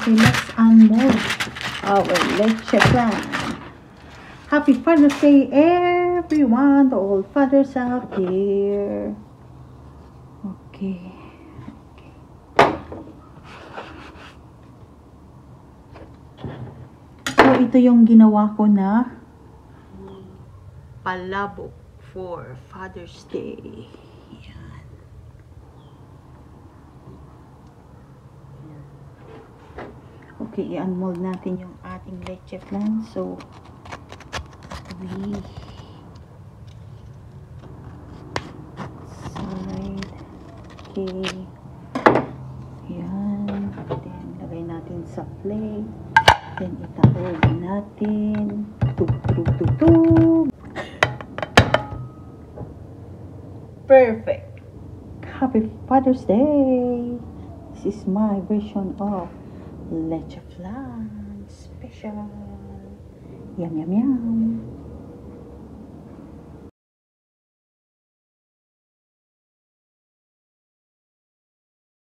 Okay, let's unload our leche flan. Happy Father's Day, everyone, to all fathers out there. Okay. So, ito yung ginawa ko na palabok for Father's Day. Yan. Okay, i-unmold natin yung ating leche flan. So, side. Okay. Yan. Then, lagay natin sa plate. Then, itaob natin. Tug. Perfect. Happy Father's Day. This is my version of leche flan special. Yum, yum, yum.